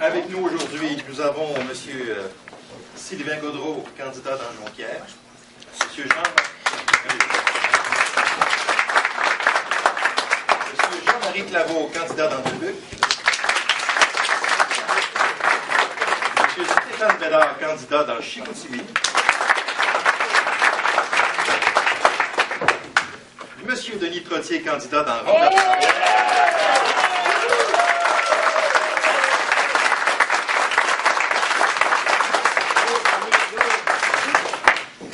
Avec nous aujourd'hui, nous avons M. Sylvain Gaudreau, candidat dans Jonquière. M. Jean-Marie Claveau, candidat dans Dubuque. M. Stéphane Bédard, candidat dans Chicoutimi. M. Denis Trottier, candidat dans Ronde-la-Première.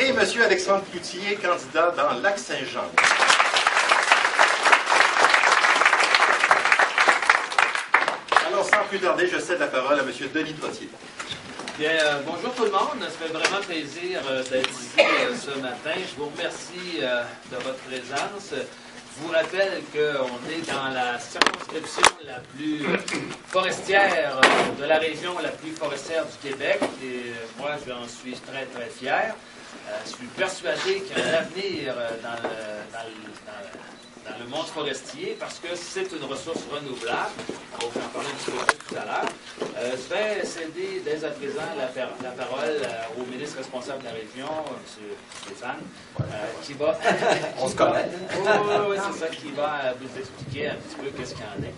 Et M. Alexandre Cloutier, candidat dans Lac-Saint-Jean. Alors, sans plus tarder, je cède la parole à M. Denis Trottier. Bien, bonjour tout le monde. Ça fait vraiment plaisir d'être ici ce matin. Je vous remercie de votre présence. Je vous rappelle qu'on est dans la circonscription la plus forestière de la région, la plus forestière du Québec. Et moi, j'en suis très, très fier. Je suis persuadé qu'il y a un avenir dans le monde forestier parce que c'est une ressource renouvelable. On va en parler un petit peu plus tout à l'heure. Je vais céder dès à présent la parole au ministre responsable de la région, M. Stéphane, qui va... On se connaît. Oui, c'est ça, qui va vous expliquer un petit peu qu'est-ce qu'il y en est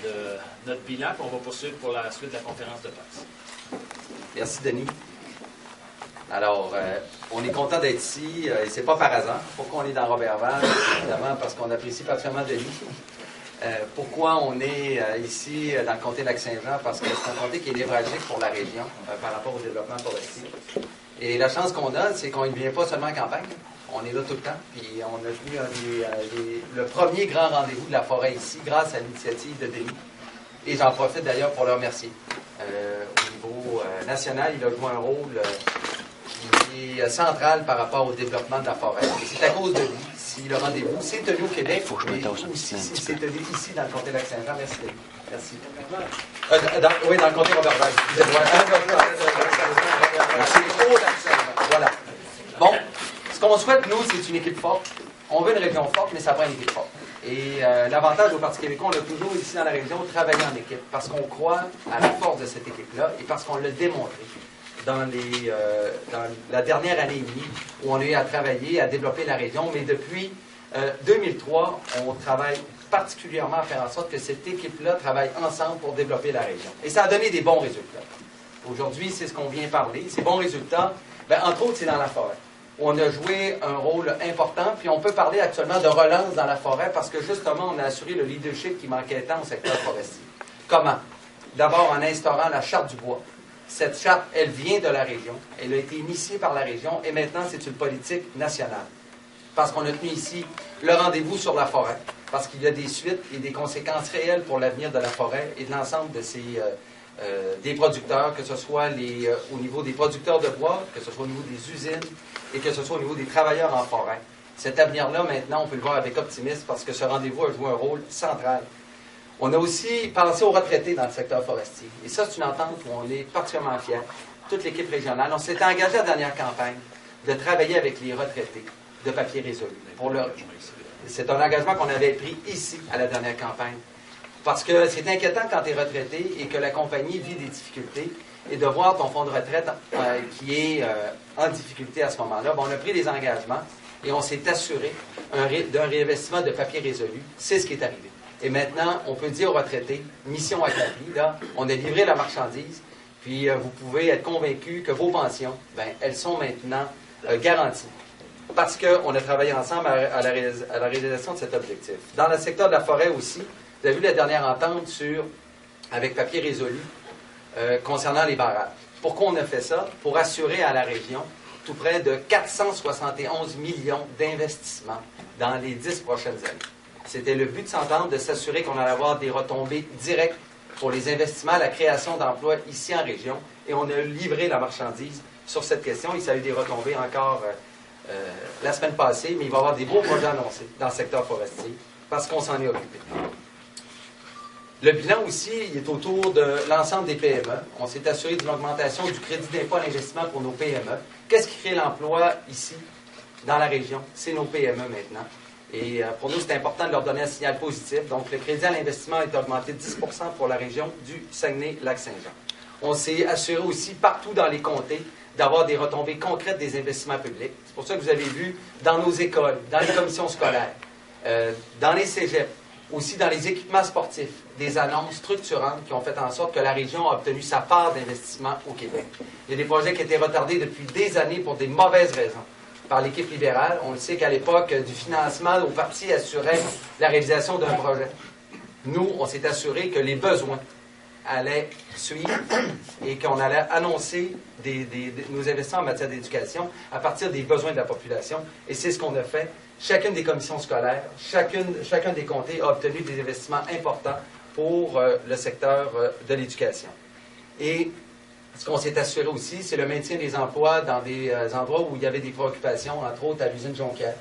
de notre bilan, puis on va poursuivre pour la suite de la conférence de presse. Merci, Denis. Alors, on est content d'être ici, et c'est pas par hasard. Pourquoi on est dans Roberval? Évidemment, parce qu'on apprécie particulièrement Denis. Pourquoi on est ici dans le comté de Lac-Saint-Jean? Parce que c'est un comté qui est névralgique pour la région par rapport au développement forestier. Et la chance qu'on a, c'est qu'on ne vient pas seulement en campagne. On est là tout le temps. Puis on a tenu le premier grand rendez-vous de la forêt ici, grâce à l'initiative de Denis. Et j'en profite d'ailleurs pour le remercier. Au niveau national, il a joué un rôle qui est central par rapport au développement de la forêt. Et c'est à cause de lui, si le rendez-vous s'est tenu au Québec, mais aussi si c'est tenu ici dans le comté de Lac-Saint-Jean. Merci, Denis. Merci. Oui, dans le comté Roberval. C'est au Lac-Saint-Jean. Voilà. Bon, ce qu'on souhaite, nous, c'est une équipe forte. On veut une région forte, mais ça prend une équipe forte. Et l'avantage au Parti québécois, on a toujours ici dans la région travaillé en équipe, parce qu'on croit à la force de cette équipe-là et parce qu'on l'a démontré dans la dernière année et demie où on a eu à travailler, à développer la région. Mais depuis 2003, on travaille particulièrement à faire en sorte que cette équipe-là travaille ensemble pour développer la région. Et ça a donné des bons résultats. Aujourd'hui, c'est ce qu'on vient parler. Ces bons résultats, entre autres, c'est dans la forêt. On a joué un rôle important, puis on peut parler actuellement de relance dans la forêt parce que justement, on a assuré le leadership qui manquait tant au secteur forestier. Comment? D'abord en instaurant la Charte du bois. Cette charte, elle vient de la région, elle a été initiée par la région et maintenant c'est une politique nationale. Parce qu'on a tenu ici le rendez-vous sur la forêt, parce qu'il y a des suites et des conséquences réelles pour l'avenir de la forêt et de l'ensemble de des producteurs, que ce soit au niveau des producteurs de bois, que ce soit au niveau des usines et que ce soit au niveau des travailleurs en forêt. Cet avenir-là, maintenant, on peut le voir avec optimisme parce que ce rendez-vous a joué un rôle central. On a aussi pensé aux retraités dans le secteur forestier. Et ça, c'est une entente où on est particulièrement fiers. Toute l'équipe régionale. On s'était engagé à la dernière campagne de travailler avec les retraités de papier résolu. C'est un engagement qu'on avait pris ici, à la dernière campagne. Parce que c'est inquiétant quand tu es retraité et que la compagnie vit des difficultés et de voir ton fonds de retraite qui est en difficulté à ce moment-là. Bon, on a pris des engagements et on s'est assuré d'un réinvestissement de papier résolu. C'est ce qui est arrivé. Et maintenant, on peut dire aux retraités, mission accomplie, là, on a livré la marchandise, puis vous pouvez être convaincus que vos pensions, elles sont maintenant garanties. Parce qu'on a travaillé ensemble à la réalisation de cet objectif. Dans le secteur de la forêt aussi, vous avez vu la dernière entente avec papier résolu concernant les barrages. Pourquoi on a fait ça? Pour assurer à la région tout près de 471 millions d'investissements dans les 10 prochaines années. C'était le but de s'entendre, de s'assurer qu'on allait avoir des retombées directes pour les investissements, la création d'emplois ici en région. Et on a livré la marchandise sur cette question. Il y a eu des retombées encore la semaine passée, mais il va y avoir des beaux projets annoncés dans le secteur forestier parce qu'on s'en est occupé. Le bilan aussi, il est autour de l'ensemble des PME. On s'est assuré d'une augmentation du crédit d'impôt à l'investissement pour nos PME. Qu'est-ce qui crée l'emploi ici, dans la région? C'est nos PME maintenant. Et pour nous, c'est important de leur donner un signal positif. Donc, le crédit à l'investissement est augmenté de 10 pour la région du Saguenay-Lac-Saint-Jean. On s'est assuré aussi partout dans les comtés d'avoir des retombées concrètes des investissements publics. C'est pour ça que vous avez vu dans nos écoles, dans les commissions scolaires, dans les cégeps, aussi dans les équipements sportifs, des annonces structurantes qui ont fait en sorte que la région a obtenu sa part d'investissement au Québec. Il y a des projets qui étaient retardés depuis des années pour des mauvaises raisons par l'équipe libérale. On le sait qu'à l'époque, du financement au parti assurait la réalisation d'un projet. Nous, on s'est assuré que les besoins allaient suivre et qu'on allait annoncer nos investissements en matière d'éducation à partir des besoins de la population. Et c'est ce qu'on a fait. Chacune des commissions scolaires, chacun des comtés a obtenu des investissements importants pour le secteur de l'éducation. Et ce qu'on s'est assuré aussi, c'est le maintien des emplois dans des endroits où il y avait des préoccupations, entre autres à l'usine Jonquière,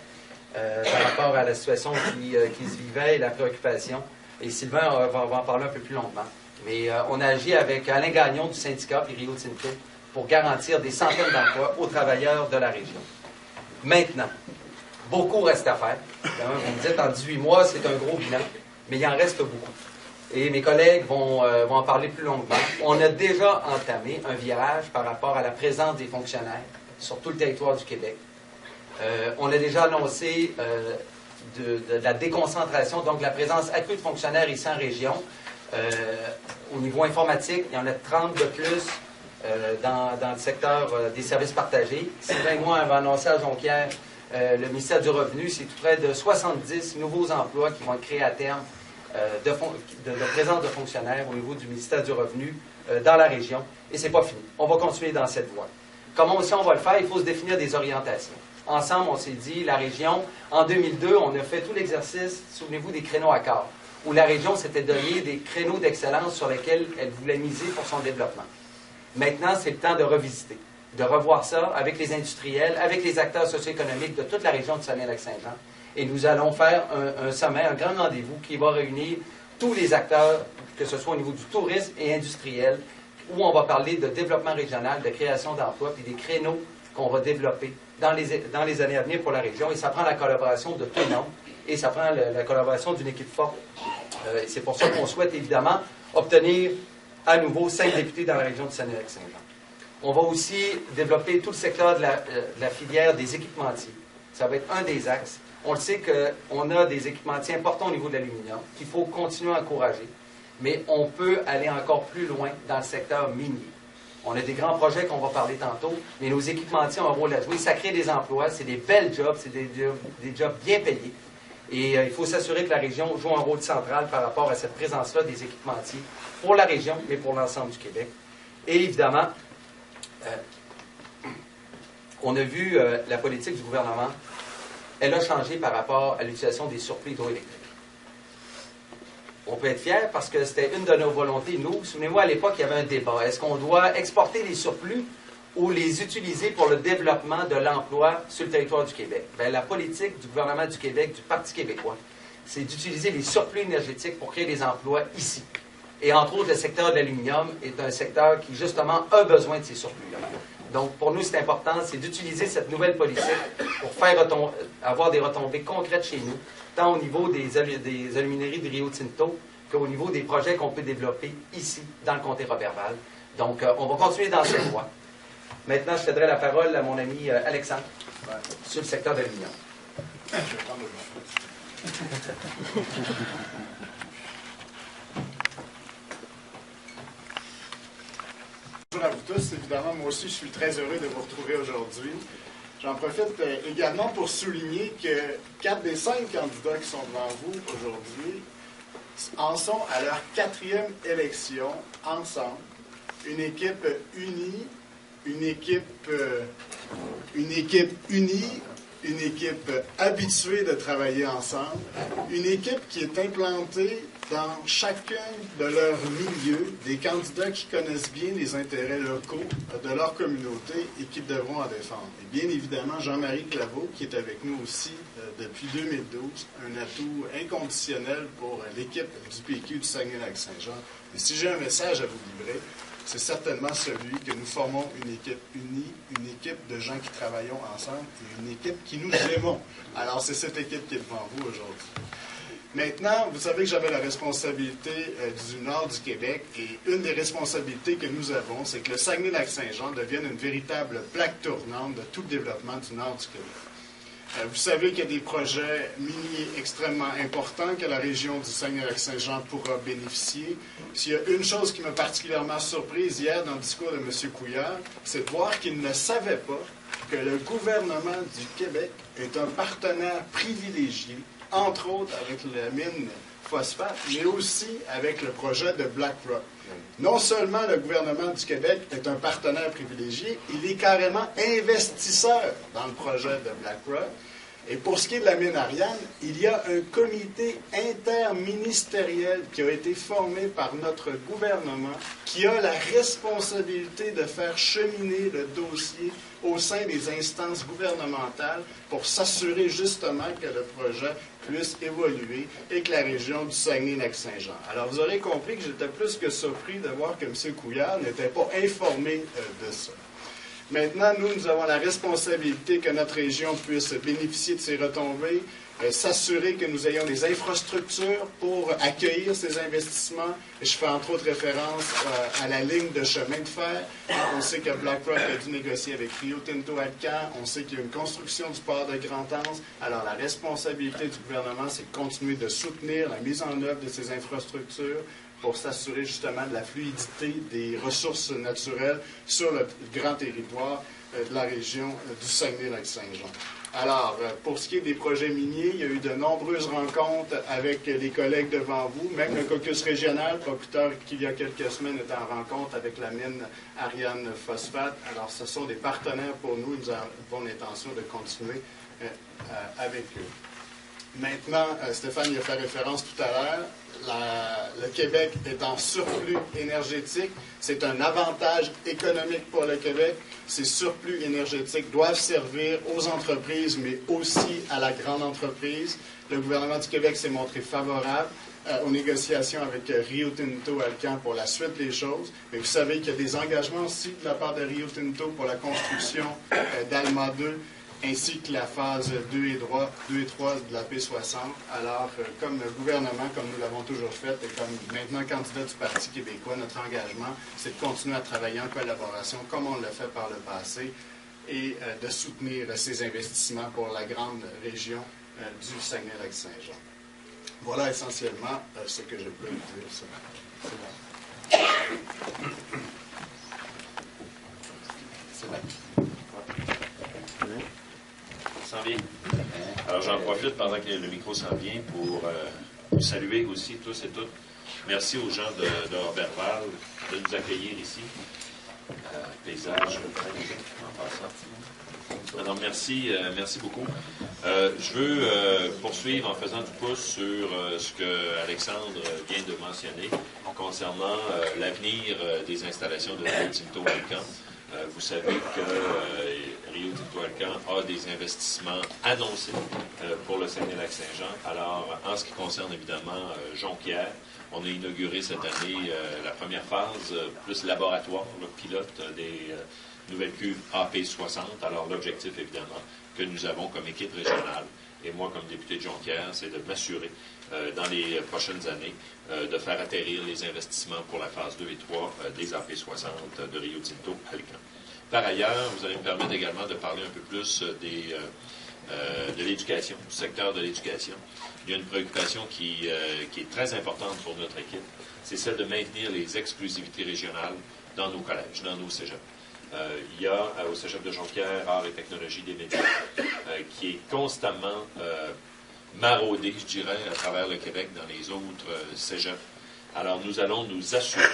par rapport à la situation qui se vivait et la préoccupation. Et Sylvain va en parler un peu plus longuement. Mais on a agi avec Alain Gagnon du syndicat puis Rio Tinto pour garantir des centaines d'emplois aux travailleurs de la région. Maintenant, beaucoup reste à faire. Vous me dites, en 18 mois, c'est un gros bilan, mais il en reste beaucoup. Et mes collègues vont en parler plus longuement. On a déjà entamé un virage par rapport à la présence des fonctionnaires sur tout le territoire du Québec. On a déjà annoncé de la déconcentration, donc la présence accrue de fonctionnaires ici en région. Au niveau informatique, il y en a 30 de plus dans le secteur des services partagés. Sylvain et moi avons annoncé à Jonquière, le ministère du Revenu, c'est tout près de 70 nouveaux emplois qui vont être créés à terme de présence de fonctionnaires au niveau du ministère du Revenu dans la région. Et c'est pas fini. On va continuer dans cette voie. Comment aussi on va le faire? Il faut se définir des orientations. Ensemble, on s'est dit, la région, en 2002, on a fait tout l'exercice, souvenez-vous, des créneaux à quart, où la région s'était donné des créneaux d'excellence sur lesquels elle voulait miser pour son développement. Maintenant, c'est le temps de revisiter, de revoir ça avec les industriels, avec les acteurs socio-économiques de toute la région de Saguenay-Lac-Saint-Jean. Et nous allons faire un sommet, un grand rendez-vous qui va réunir tous les acteurs, que ce soit au niveau du tourisme et industriel, où on va parler de développement régional, de création d'emplois, puis des créneaux qu'on va développer dans les années à venir pour la région. Et ça prend la collaboration de tout le monde, et ça prend la collaboration d'une équipe forte. C'est pour ça qu'on souhaite évidemment obtenir à nouveau 5 députés dans la région de Saguenay-Lac-Saint-Jean. On va aussi développer tout le secteur de la filière des équipementiers. Ça va être un des axes. On le sait qu'on a des équipementiers importants au niveau de l'aluminium qu'il faut continuer à encourager, mais on peut aller encore plus loin dans le secteur minier. On a des grands projets qu'on va parler tantôt, mais nos équipementiers ont un rôle à jouer. Ça crée des emplois, c'est des belles jobs, c'est des jobs bien payés. Et il faut s'assurer que la région joue un rôle central par rapport à cette présence-là des équipementiers pour la région, mais pour l'ensemble du Québec. Et évidemment, on a vu la politique du gouvernement, elle a changé par rapport à l'utilisation des surplus hydroélectriques. On peut être fier parce que c'était une de nos volontés. Nous, souvenez-vous, à l'époque, il y avait un débat. Est-ce qu'on doit exporter les surplus ou les utiliser pour le développement de l'emploi sur le territoire du Québec? Bien, la politique du gouvernement du Québec, du Parti québécois, c'est d'utiliser les surplus énergétiques pour créer des emplois ici. Et entre autres, le secteur de l'aluminium est un secteur qui, justement, a besoin de ces surplus-là. Donc, pour nous, c'est important, c'est d'utiliser cette nouvelle politique pour avoir des retombées concrètes chez nous, tant au niveau des alumineries de Rio Tinto qu'au niveau des projets qu'on peut développer ici, dans le comté Roberval. Donc, on va continuer dans cette voie. Maintenant, je céderai la parole à mon ami Alexandre sur le secteur de l'aluminium. Je vais prendre le Bonjour à vous tous. Évidemment, moi aussi, je suis très heureux de vous retrouver aujourd'hui. J'en profite également pour souligner que 4 des 5 candidats qui sont devant vous aujourd'hui en sont à leur 4e élection ensemble. Une équipe unie, une équipe habituée de travailler ensemble, une équipe qui est implantée dans chacun de leurs milieux des candidats qui connaissent bien les intérêts locaux de leur communauté et qui devront en défendre. Et bien évidemment, Jean-Marie Claveau, qui est avec nous aussi depuis 2012, un atout inconditionnel pour l'équipe du PQ du Saguenay-Lac-Saint-Jean. Et si j'ai un message à vous livrer, c'est certainement celui que nous formons une équipe unie, une équipe de gens qui travaillons ensemble et une équipe qui nous aimons. Alors, c'est cette équipe qui est devant vous aujourd'hui. Maintenant, vous savez que j'avais la responsabilité du nord du Québec et une des responsabilités que nous avons, c'est que le Saguenay-Lac-Saint-Jean devienne une véritable plaque tournante de tout le développement du nord du Québec. Vous savez qu'il y a des projets miniers extrêmement importants que la région du Saguenay-Lac-Saint-Jean pourra bénéficier. S'il y a une chose qui m'a particulièrement surprise hier dans le discours de M. Couillard, c'est de voir qu'il ne savait pas que le gouvernement du Québec est un partenaire privilégié, entre autres avec la mine phosphate, mais aussi avec le projet de BlackRock. Non seulement le gouvernement du Québec est un partenaire privilégié, il est carrément investisseur dans le projet de BlackRock. Et pour ce qui est de la mine Ariane, il y a un comité interministériel qui a été formé par notre gouvernement qui a la responsabilité de faire cheminer le dossier au sein des instances gouvernementales pour s'assurer justement que le projet puisse évoluer et que la région du Saguenay-Lac-Saint-Jean. Alors, vous aurez compris que j'étais plus que surpris de voir que M. Couillard n'était pas informé de ça. Maintenant, nous avons la responsabilité que notre région puisse bénéficier de ces retombées, s'assurer que nous ayons des infrastructures pour accueillir ces investissements. Et je fais entre autres référence à la ligne de chemin de fer. On sait que BlackRock a dû négocier avec Rio Tinto Alcan. On sait qu'il y a une construction du port de Grand-Anse. Alors, la responsabilité du gouvernement, c'est de continuer de soutenir la mise en œuvre de ces infrastructures pour s'assurer justement de la fluidité des ressources naturelles sur le grand territoire de la région du Saguenay-Lac-Saint-Jean. Alors, pour ce qui est des projets miniers, il y a eu de nombreuses rencontres avec les collègues devant vous, même le caucus régional, pas plus tard qu'il y a quelques semaines, est en rencontre avec la mine Ariane Phosphate. Alors, ce sont des partenaires pour nous, nous avons l'intention de continuer avec eux. Maintenant, Stéphane y a fait référence tout à l'heure, le Québec est en surplus énergétique. C'est un avantage économique pour le Québec. Ces surplus énergétiques doivent servir aux entreprises, mais aussi à la grande entreprise. Le gouvernement du Québec s'est montré favorable aux négociations avec Rio Tinto Alcan pour la suite des choses. Mais vous savez qu'il y a des engagements aussi de la part de Rio Tinto pour la construction d'Alma 2, ainsi que la phase 2 et 3 de la P60. Alors, comme le gouvernement, comme nous l'avons toujours fait, et comme maintenant candidat du Parti québécois, notre engagement, c'est de continuer à travailler en collaboration, comme on l'a fait par le passé, et de soutenir ces investissements pour la grande région du Saguenay-Lac-Saint-Jean. Voilà essentiellement ce que je peux dire ce matin. C'est bon. Bien. Alors, j'en profite pendant que le micro s'en vient pour vous saluer aussi tous et toutes. Merci aux gens de Robertval de nous accueillir ici. Paysage en passant. Alors, merci beaucoup. Je veux poursuivre en faisant du pouce sur ce que Alexandre vient de mentionner concernant l'avenir des installations de Rio Tinto Alcan. Vous savez que Rio Tinto Alcan a des investissements annoncés pour le Saguenay-Lac-Saint-Jean. Alors, en ce qui concerne évidemment Jonquière, on a inauguré cette année la première phase, plus laboratoire, pilote des nouvelles cuves AP60. Alors, l'objectif, évidemment, que nous avons comme équipe régionale, et moi comme député de Jonquière, c'est de m'assurer dans les prochaines années de faire atterrir les investissements pour la phase 2 et 3 des AP60 de Rio Tinto Alcan. Par ailleurs, vous allez me permettre également de parler un peu plus de l'éducation, du secteur de l'éducation. Il y a une préoccupation qui est très importante pour notre équipe, c'est celle de maintenir les exclusivités régionales dans nos collèges, dans nos cégeps. Il y a au cégep de Jonquière, Arts et technologies des médias, qui est constamment maraudé, je dirais, à travers le Québec, dans les autres cégeps. Alors, nous allons nous assurer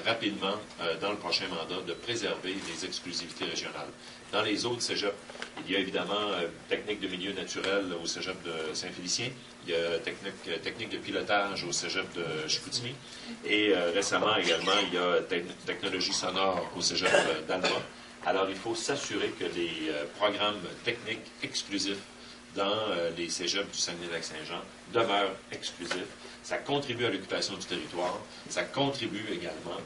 rapidement, dans le prochain mandat, de préserver les exclusivités régionales. Dans les autres cégeps, il y a évidemment technique de milieu naturel au cégep de Saint-Félicien, il y a technique de pilotage au cégep de Chicoutimi, et récemment également, il y a technologie sonore au cégep d'Alma. Alors, il faut s'assurer que les programmes techniques exclusifs dans les cégeps du Saguenay-Lac-Saint-Jean demeurent exclusifs. Ça contribue à l'occupation du territoire. Ça contribue également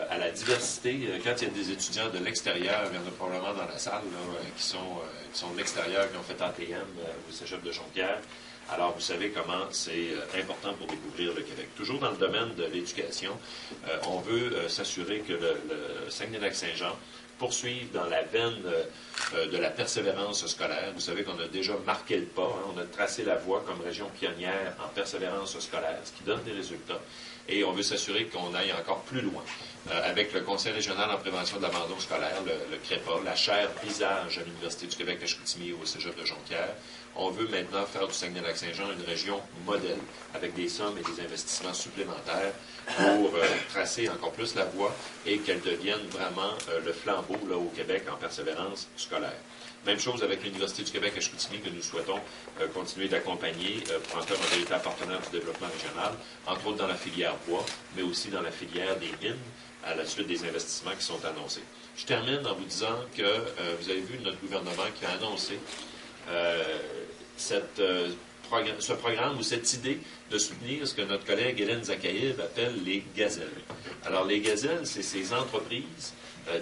à la diversité. Quand il y a des étudiants de l'extérieur, il y en a probablement dans la salle là, qui sont de l'extérieur, qui ont fait ATM au cégep de Jonquière. Alors, vous savez comment c'est important pour découvrir le Québec. Toujours dans le domaine de l'éducation, on veut s'assurer que le Saguenay-Lac-Saint-Jean poursuivre dans la veine de la persévérance scolaire. Vous savez qu'on a déjà marqué le pas, hein, on a tracé la voie comme région pionnière en persévérance scolaire, ce qui donne des résultats. Et on veut s'assurer qu'on aille encore plus loin. Avec le Conseil régional en prévention de l'abandon scolaire, le CREPA, la chaire visage à l'Université du Québec à Chicoutimi ou au cégep de Jonquière, on veut maintenant faire du Saguenay-Lac-Saint-Jean une région modèle, avec des sommes et des investissements supplémentaires pour tracer encore plus la voie et qu'elle devienne vraiment le flambeau là, au Québec en persévérance scolaire. Même chose avec l'Université du Québec à Chicoutimi que nous souhaitons continuer d'accompagner pour en faire un véritable partenaire du développement régional, entre autres dans la filière bois, mais aussi dans la filière des mines, à la suite des investissements qui sont annoncés. Je termine en vous disant que vous avez vu notre gouvernement qui a annoncé ce programme ou cette idée de soutenir ce que notre collègue Hélène Zakaïev appelle les gazelles. Alors, les gazelles, c'est ces entreprises,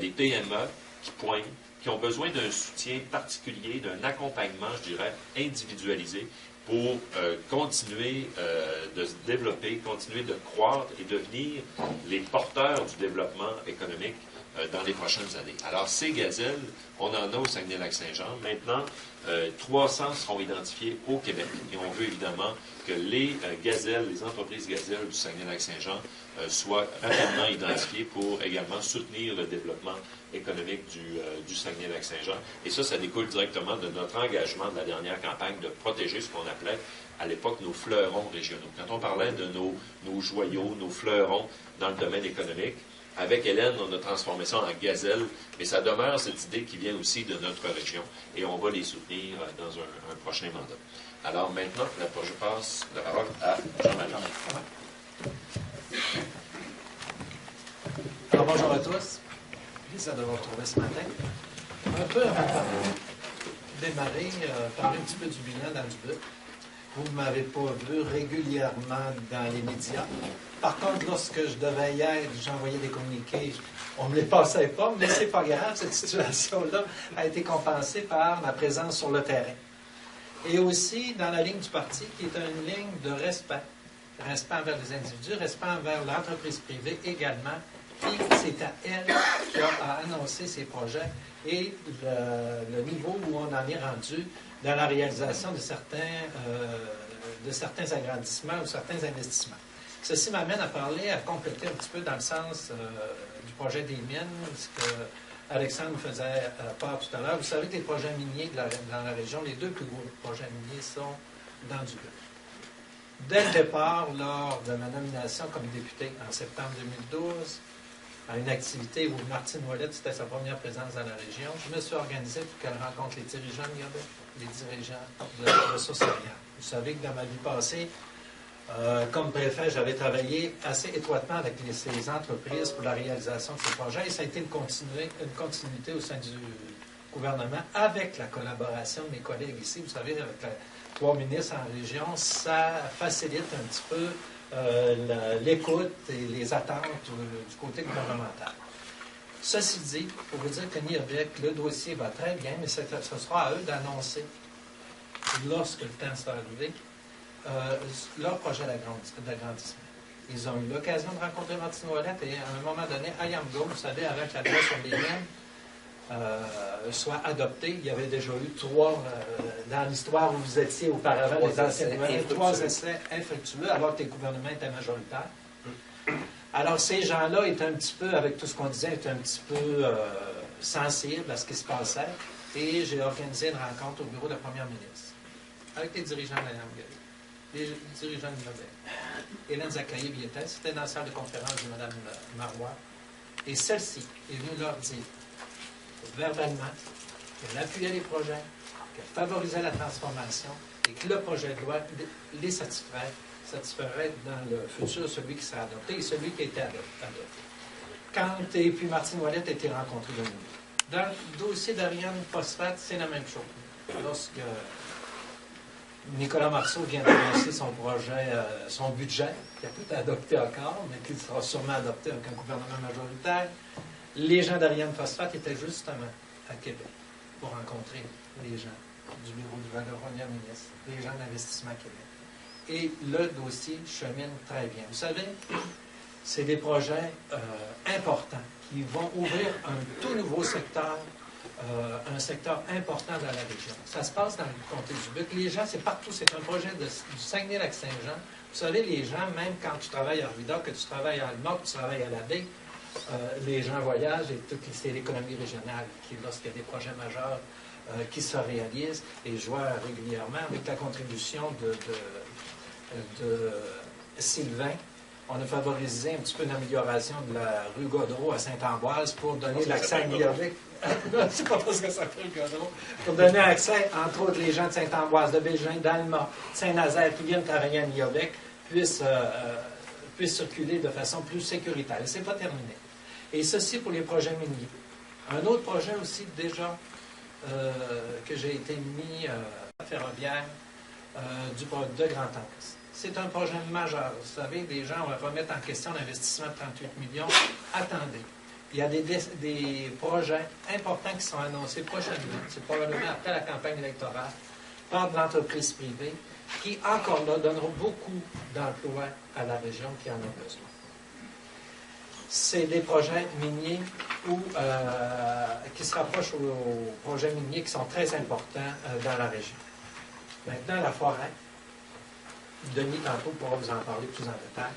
des PME qui pointent, qui ont besoin d'un soutien particulier, d'un accompagnement, je dirais, individualisé pour continuer de se développer, continuer de croître et devenir les porteurs du développement économique dans les prochaines années. Alors, ces gazelles, on en a au Saguenay-Lac-Saint-Jean. Maintenant, 300 seront identifiés au Québec. Et on veut évidemment que les gazelles, les entreprises gazelles du Saguenay-Lac-Saint-Jean soient rapidement identifiées pour également soutenir le développement économique du Saguenay-Lac-Saint-Jean. Et ça découle directement de notre engagement de la dernière campagne de protéger ce qu'on appelait à l'époque nos fleurons régionaux. Quand on parlait de nos joyaux, nos fleurons dans le domaine économique, avec Hélène, on a transformé ça en gazelle, mais ça demeure cette idée qui vient aussi de notre région, et on va les soutenir dans un prochain mandat. Alors maintenant, je passe la parole à Jean-Marie. Alors bonjour à tous, plaisir de vous retrouver ce matin. Un peu avant de démarrer, parler un petit peu du bilan dans du but. Vous ne m'avez pas vu régulièrement dans les médias. Par contre, lorsque je devais y être, j'envoyais des communiqués, on ne me les passait pas, mais c'est pas grave, cette situation-là a été compensée par ma présence sur le terrain. Et aussi dans la ligne du parti, qui est une ligne de respect. Respect envers les individus, respect envers l'entreprise privée également. Puis c'est à elle qui a annoncé ses projets et le niveau où on en est rendu dans la réalisation de certains agrandissements ou certains investissements. Ceci m'amène à parler, à compléter un petit peu dans le sens du projet des mines, ce que Alexandre faisait part tout à l'heure. Vous savez que les projets miniers dans la région, les deux plus gros projets miniers sont dans du but. Dès le départ, lors de ma nomination comme député en septembre 2012, à une activité où Martine Ouellette, c'était sa première présence dans la région, je me suis organisé pour qu'elle rencontre les dirigeants de Gabet, les dirigeants de ressources hydriques. Vous savez que dans ma vie passée, comme préfet, j'avais travaillé assez étroitement avec ces entreprises pour la réalisation de ces projets et ça a été une continuité au sein du gouvernement avec la collaboration de mes collègues ici. Vous savez, avec les 3 ministres en région, ça facilite un petit peu l'écoute et les attentes du côté gouvernemental. Ceci dit, pour vous dire que NIAVEC, le dossier va très bien, mais ce sera à eux d'annoncer, lorsque le temps sera arrivé, leur projet d'agrandissement. Ils ont eu l'occasion de rencontrer Martine Ouellette et à un moment donné, IAMGO, vous savez, avec la loi sur les mines, soit adoptée. Il y avait déjà eu 3, dans l'histoire où vous étiez auparavant, les anciens gouvernements, 3 essais infructueux, alors que les gouvernements étaient majoritaires. Alors, ces gens-là étaient un petit peu, avec tout ce qu'on disait, étaient un petit peu sensibles à ce qui se passait. Et j'ai organisé une rencontre au bureau de la première ministre, avec les dirigeants de la NAMGA, les dirigeants de l'IAVEC. Hélène Zakaïev y était, c'était dans la salle de conférence de Mme Marois. Et celle-ci est venue leur dire, verbalement, qu'elle appuyait les projets, qu'elle favorisait la transformation et que le projet de loi les satisferait dans le futur celui qui sera adopté et celui qui a été adopté. Et puis Martine Ouellette a été rencontrée de nous. Dans le dossier d'Ariane Phosphate, c'est la même chose. Lorsque Nicolas Marceau vient d'annoncer son projet, son budget, qui n'a pas été adopté encore, mais qui sera sûrement adopté avec un gouvernement majoritaire, les gens d'Ariane Phosphate étaient justement à Québec pour rencontrer les gens du bureau du premier ministre, les gens d'Investissement Québec. Et le dossier chemine très bien. Vous savez, c'est des projets importants qui vont ouvrir un tout nouveau secteur, un secteur important dans la région. Ça se passe dans le comté du Buc. Les gens, c'est partout. C'est un projet du Saguenay-Lac-Saint-Jean. Vous savez, les gens, même quand tu travailles à Ruida, que tu travailles à Alma, que tu travailles à la baie, les gens voyagent et c'est l'économie régionale qui, lorsqu'il y a des projets majeurs qui se réalisent, et je vois régulièrement avec la contribution de Sylvain, on a favorisé un petit peu l'amélioration de la rue Godreau à Saint-Ambroise pour donner l'accès à Niobec. C'est pas parce que ça s'appelle Godreau. Pour donner accès, entre autres, les gens de Saint-Ambroise, de Bégin, d'Alma, Saint-Nazaire, qui viennent travailler à Niobec, puissent circuler de façon plus sécuritaire. Et ce n'est pas terminé. Et ceci pour les projets miniers. Un autre projet aussi déjà que j'ai été mis ferroviaire de Grand Anse. C'est un projet majeur. Vous savez, des gens remettent en question l'investissement de 38 millions. Attendez. Il y a des projets importants qui sont annoncés prochainement. C'est probablement après la campagne électorale par de l'entreprise privée qui, encore là, donneront beaucoup d'emplois à la région qui en a besoin. C'est des projets miniers qui se rapprochent aux projets miniers qui sont très importants dans la région. Maintenant, la forêt. Denis, tantôt, pourra vous en parler plus en détail.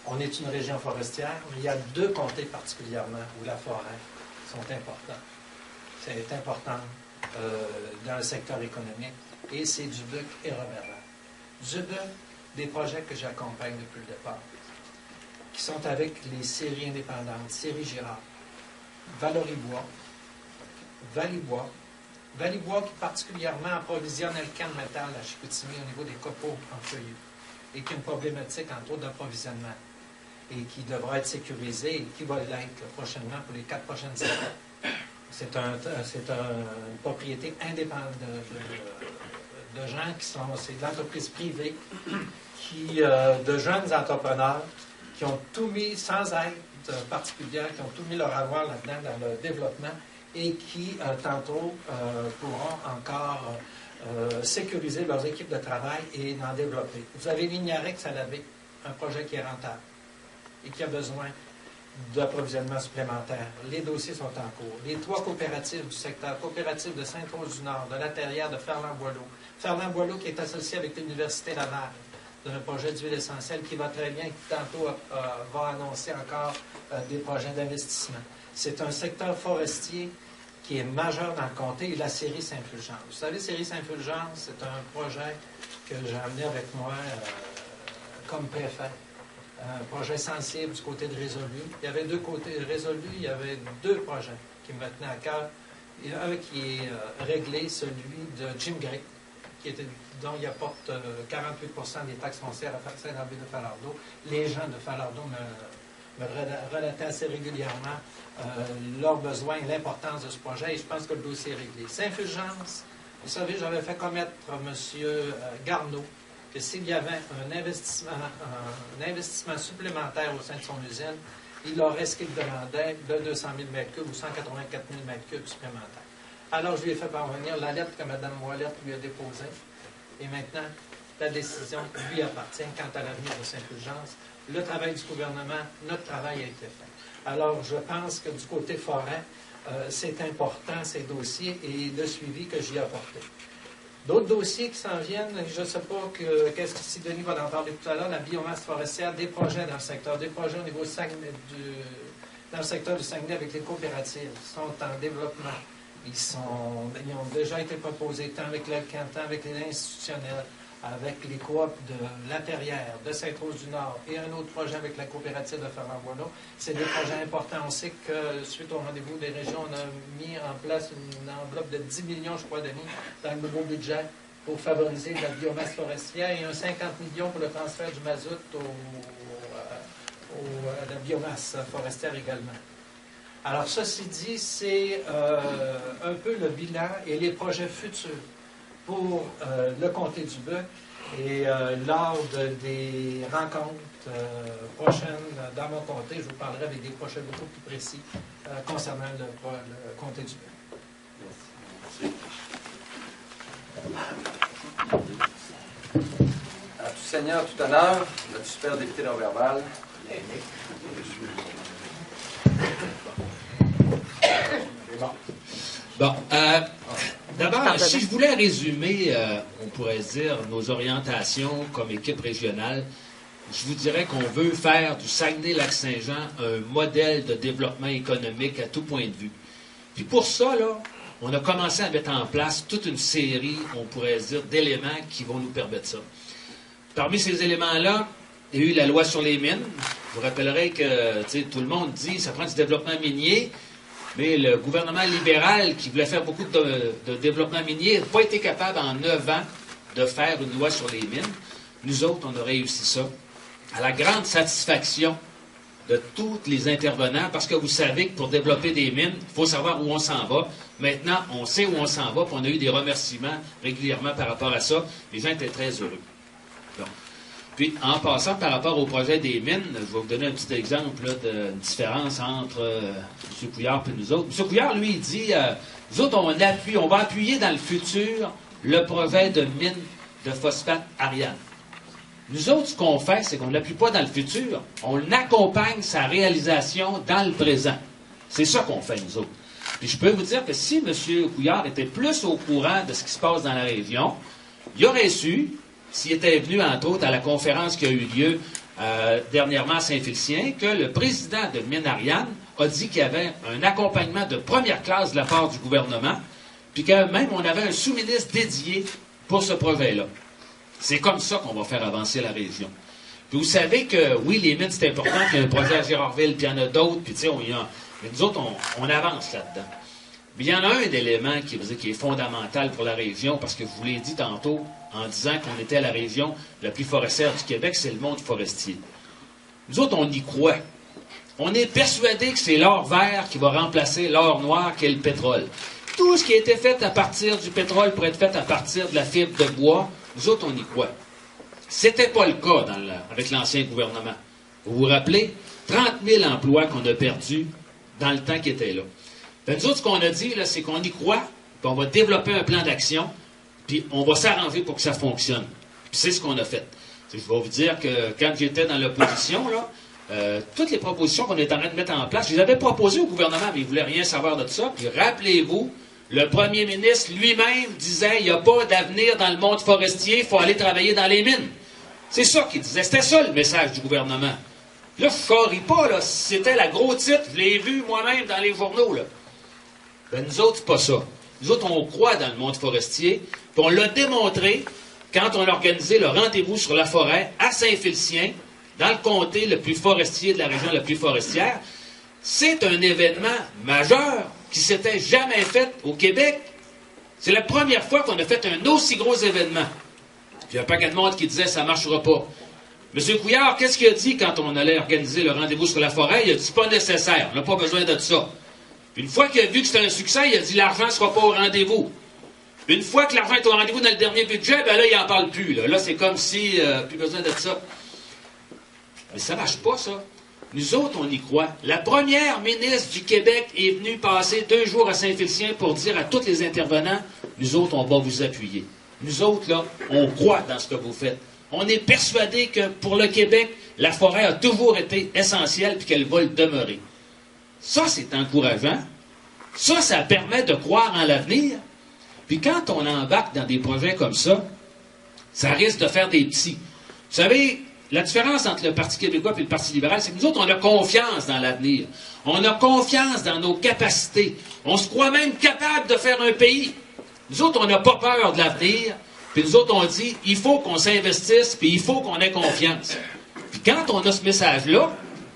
On est une région forestière, mais il y a deux comtés particulièrement où la forêt sont importantes. C'est important dans le secteur économique, et c'est Dubuc et Roberval. Dubuc, des projets que j'accompagne depuis le départ, qui sont avec les scieries indépendantes, Scierie Girard, Valorie-Bois, Valleybois, Valleybois qui particulièrement approvisionne le can métal à Chicoutimi au niveau des copeaux en feuillus et qui a une problématique entre autres d'approvisionnement et qui devra être sécurisée et qui va l'être prochainement pour les 4 prochaines années. C'est une propriété indépendante de gens qui sont, c'est de l'entreprise privée, de jeunes entrepreneurs qui ont tout mis sans aide particulière, qui ont tout mis leur avoir là-dedans dans le développement et qui, tantôt, pourront encore sécuriser leurs équipes de travail et en développer. Vous avez Lignarex à la baie, un projet qui est rentable et qui a besoin d'approvisionnement supplémentaire. Les dossiers sont en cours. Les 3 coopératives du secteur, coopérative de Sainte-Rose-du-Nord, de la Terrière, de Ferland-Boileau. Ferland-Boileau qui est associé avec l'Université Laval d'un projet d'huile essentielle qui va très bien et qui tantôt va annoncer encore des projets d'investissement. C'est un secteur forestier qui est majeur dans le comté et la série Saint-Fulgence. Vous savez, série Saint-Fulgence, c'est un projet que j'ai amené avec moi comme préfet. Un projet sensible du côté de Résolu. Il y avait 2 côtés. Résolu, il y avait 2 projets qui me tenaient à cœur. Il y en a un qui est réglé, celui de Jim Gray, dont il apporte 48% des taxes foncières à Saint-Henri-de-Falardeau. Les gens de Falardeau me relataient assez régulièrement leurs besoins et l'importance de ce projet, et je pense que le dossier est réglé. Saint-Fulgence, vous savez, j'avais fait commettre M. Garneau que s'il y avait un investissement supplémentaire au sein de son usine, il aurait ce qu'il demandait de 200 000 m3 ou 184 000 m3 supplémentaires. Alors, je lui ai fait parvenir la lettre que Mme Ouellette lui a déposée, et maintenant, la décision lui appartient quant à l'avenir de Saint-Fulgence. Le travail du gouvernement, notre travail a été fait. Alors, je pense que du côté forêt, c'est important, ces dossiers, et le suivi que j'y ai apporté. D'autres dossiers qui s'en viennent, je ne sais pas qu'est-ce que si Denis va en parler tout à l'heure, la biomasse forestière, des projets dans le secteur, des projets au niveau dans le secteur du Saguenay avec les coopératives, sont en développement. Ils ont déjà été proposés tant avec le canton, avec les institutionnels. avec les coops de La Perrière, de Sainte-Rose-du-Nord et un autre projet avec la coopérative de Ferrand-Boileau. C'est des projets importants. On sait que suite au rendez-vous des régions, on a mis en place une enveloppe de 10 millions, je crois, Denis, dans le nouveau budget pour favoriser la biomasse forestière et un 50 millions pour le transfert du mazout à la biomasse forestière également. Alors, ceci dit, c'est un peu le bilan et les projets futurs pour le comté du Buc. Et lors des rencontres prochaines dans mon comté, je vous parlerai avec des projets beaucoup plus précis concernant le comté du Buc. À tout seigneur, tout honneur, notre super député d'Orbeval. Bon, d'abord, si je voulais résumer, on pourrait dire, nos orientations comme équipe régionale, je vous dirais qu'on veut faire du Saguenay-Lac-Saint-Jean un modèle de développement économique à tout point de vue. Puis pour ça, là, on a commencé à mettre en place toute une série, on pourrait dire, d'éléments qui vont nous permettre ça. Parmi ces éléments-là, il y a eu la loi sur les mines. Vous rappellerez que tout le monde dit que ça prend du développement minier, mais le gouvernement libéral qui voulait faire beaucoup de développement minier n'a pas été capable en 9 ans de faire une loi sur les mines. Nous autres, on a réussi ça, à la grande satisfaction de tous les intervenants, parce que vous savez que pour développer des mines, il faut savoir où on s'en va. Maintenant, on sait où on s'en va, puis on a eu des remerciements régulièrement par rapport à ça. Les gens étaient très heureux. Bon. Puis, en passant par rapport au projet des mines, je vais vous donner un petit exemple d'une différence entre M. Couillard et nous autres. M. Couillard, lui, il dit, nous autres, on va appuyer dans le futur le projet de mine de phosphate Ariane. Nous autres, ce qu'on fait, c'est qu'on ne l'appuie pas dans le futur, on accompagne sa réalisation dans le présent. C'est ça qu'on fait, nous autres. Puis je peux vous dire que si M. Couillard était plus au courant de ce qui se passe dans la région, il aurait su, s'il était venu, entre autres, à la conférence qui a eu lieu dernièrement à Saint-Félicien, que le président de Mine Ariane a dit qu'il y avait un accompagnement de première classe de la part du gouvernement, puis que même on avait un sous-ministre dédié pour ce projet-là. C'est comme ça qu'on va faire avancer la région. Puis vous savez que, oui, les mines, c'est important, qu'il y a un projet à Gérardville, puis il y en a d'autres, puis tu sais, mais nous autres, on avance là-dedans. Mais il y en a un élément qui est fondamental pour la région, parce que je vous l'ai dit tantôt, en disant qu'on était la région la plus forestière du Québec, c'est le monde forestier. Nous autres, on y croit. On est persuadés que c'est l'or vert qui va remplacer l'or noir qui est le pétrole. Tout ce qui a été fait à partir du pétrole pourrait être fait à partir de la fibre de bois. Nous autres, on y croit. C'était pas le cas avec l'ancien gouvernement. Vous vous rappelez? 30 000 emplois qu'on a perdus dans le temps qui était là. Fait, nous autres, ce qu'on a dit, là, c'est qu'on y croit, puis on va développer un plan d'action, puis on va s'arranger pour que ça fonctionne. Puis c'est ce qu'on a fait. Je vais vous dire que quand j'étais dans l'opposition, là, toutes les propositions qu'on est en train de mettre en place, je les avais proposées au gouvernement, mais ils ne voulaient rien savoir de ça. Puis rappelez-vous, le premier ministre lui-même disait il n'y a pas d'avenir dans le monde forestier, il faut aller travailler dans les mines. C'est ça qu'il disait. C'était ça le message du gouvernement. Là, je ne charrie pas, là. C'était la gros titre, je l'ai vu moi-même dans les journaux, là. Ben, nous autres, c'est pas ça. Nous autres, on croit dans le monde forestier, puis on l'a démontré quand on a organisé le rendez-vous sur la forêt à Saint-Félicien, dans le comté le plus forestier de la région la plus forestière. C'est un événement majeur qui s'était jamais fait au Québec. C'est la première fois qu'on a fait un aussi gros événement. Puis il y a un paquet de monde qui disait ça ne marchera pas. M. Couillard, qu'est-ce qu'il a dit quand on allait organiser le rendez-vous sur la forêt? Il a dit c'est pas nécessaire, on n'a pas besoin de ça. Puis une fois qu'il a vu que c'était un succès, il a dit l'argent ne sera pas au rendez-vous. Puis une fois que l'argent est au rendez-vous dans le dernier budget, ben là, il n'en parle plus. Là, c'est comme si plus besoin de ça. Mais ça ne marche pas, ça. Nous autres, on y croit. La première ministre du Québec est venue passer 2 jours à Saint-Félicien pour dire à tous les intervenants, nous autres, on va vous appuyer. Nous autres, là, on croit dans ce que vous faites. On est persuadés que pour le Québec, la forêt a toujours été essentielle et qu'elle va le demeurer. Ça, c'est encourageant. Ça permet de croire en l'avenir. Puis quand on embarque dans des projets comme ça, ça risque de faire des petits. Vous savez, la différence entre le Parti québécois et le Parti libéral, c'est que nous autres, on a confiance dans l'avenir. On a confiance dans nos capacités. On se croit même capable de faire un pays. Nous autres, on n'a pas peur de l'avenir. Puis nous autres, on dit, il faut qu'on s'investisse, puis il faut qu'on ait confiance. Puis quand on a ce message-là,